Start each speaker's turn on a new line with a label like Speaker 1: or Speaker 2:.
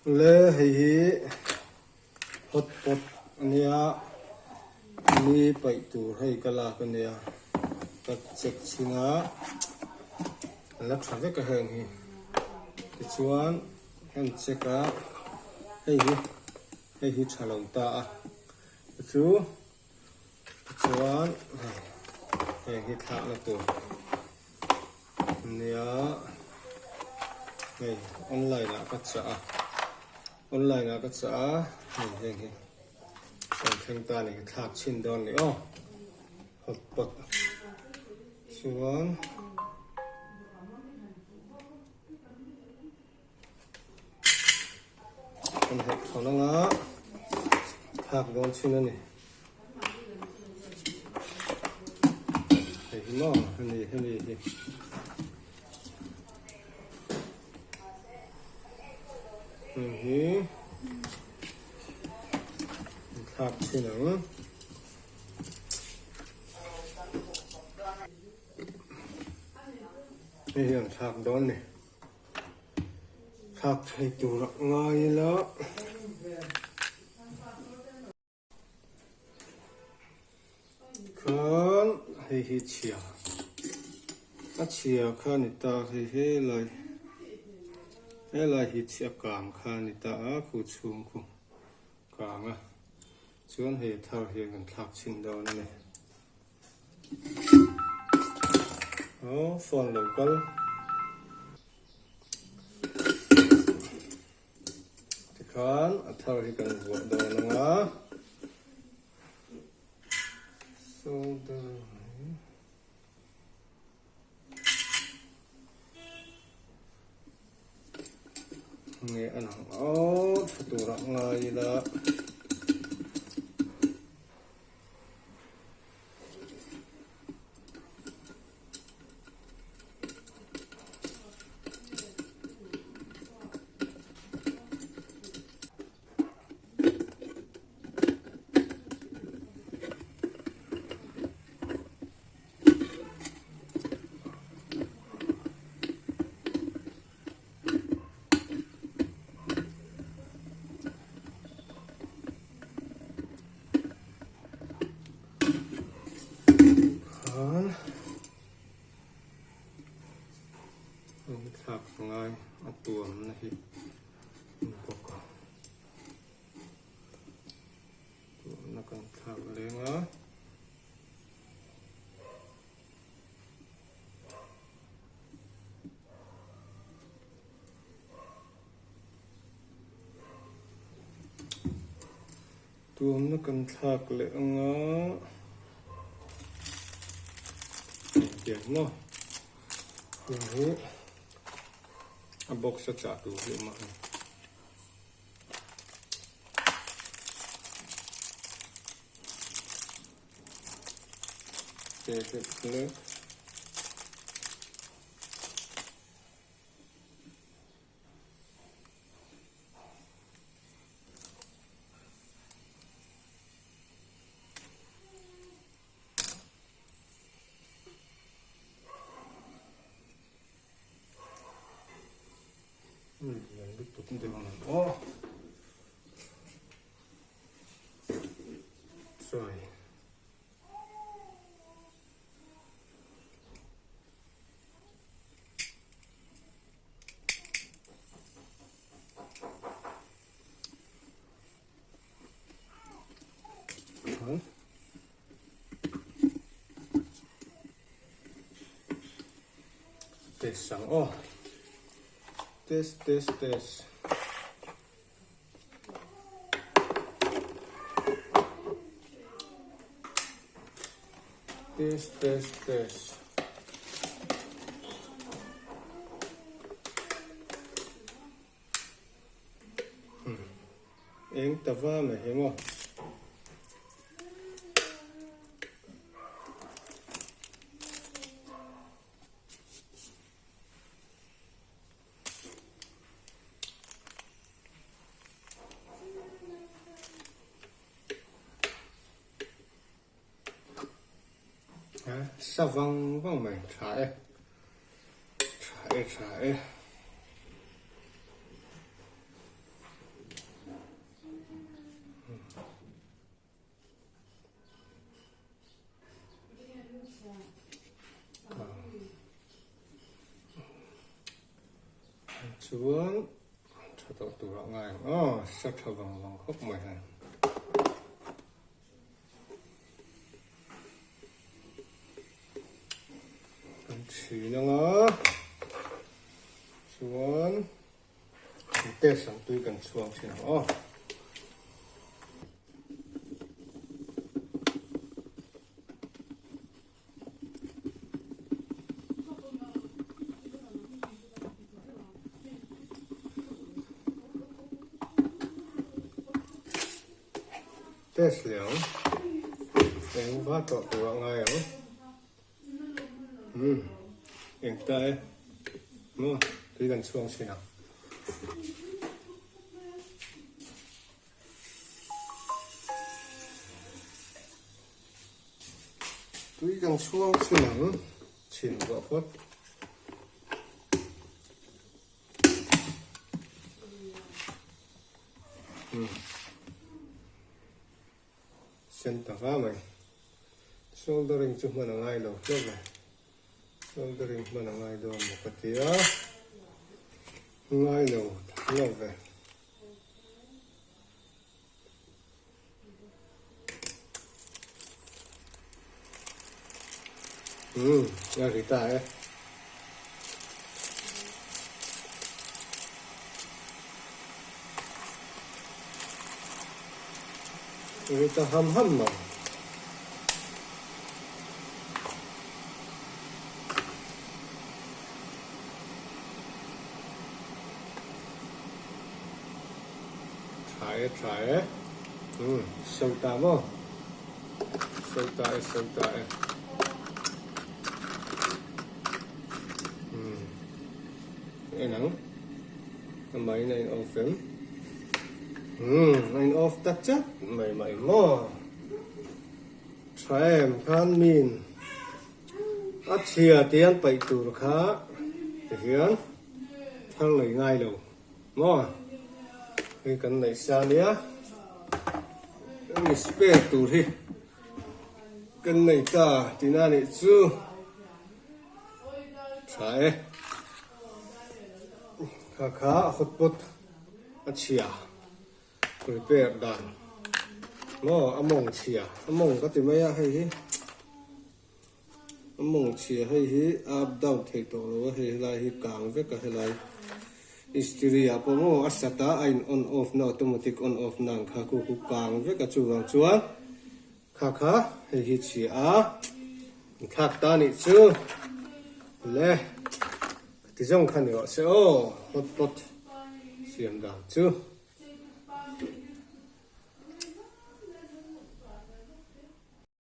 Speaker 1: le hei HotPot ania ni pai tur hei kala kania ka check chinga la traffic ka heng hi chuan kan checka hei chalong ta a chu chuan hei thak na tur nia hei online la ka cha online la ka cha hei theng ta ni thak chin don ni HotPot chuan con hẹp thằng nó ngã thạc con xin này thấy nó hình gì thạc xin nữa đây hiện thạc đó này thạc thấy tủ rộng ngay đó khán hay chhia chhia khán ta hay lại chhia cảm khán ta khu chung khu cảm chuan hay thao hay gần thạc xin đó này phone local khán thao hay gần vợ đó nữa so nghe anh tụ rộng ngay đó thạc ngay tuồng này bọc nó còn thạc lên á tuồng nó còn thạc lên á tiền nó đấy box sa trả tủ hiệu mà để nước biết tụt cũng được rồi rồi test sang test test test em tập vào mà hiểu không sao văng văng mình trái xuống cho tổ tủ rõ ngay sắc thở vòng khóc mày này chỉ nó xuống tê sẵn tuy cần xuống thì nó test liệu em phát tổ tủ rõ ngay hả hiện tại nó tuy cần xuống thì nào tuy cần xuống thì nào chỉnh vào phút center phá mày soldering chụp mà ngay đầu trước này soldering mà ngay đầu một cái tía ngay đầu nhau về ra thì tại người ta hâm mà trái sâu tám không sâu tại cái nắng máy này off phím anh off tắt chất mày mò try em khan min chhia tiền bảy tủ khá để hiến thằng lấy ngay đầu mò cái cần này xa nhé cái spare tủ đi cần này cả thì na này chưa trái khá HotPot chhia prepare done nó among chhia among cái gì mấy hay among chhia hay up down thay tổ hay lại càng với cả hay lại Istiria po mo asata ain on off na automatic on off nang kha ku kang ve ka chuwang chuan kha hi chi a khak ta ni chu le ti jong khan yo se o HotPot siam dang chu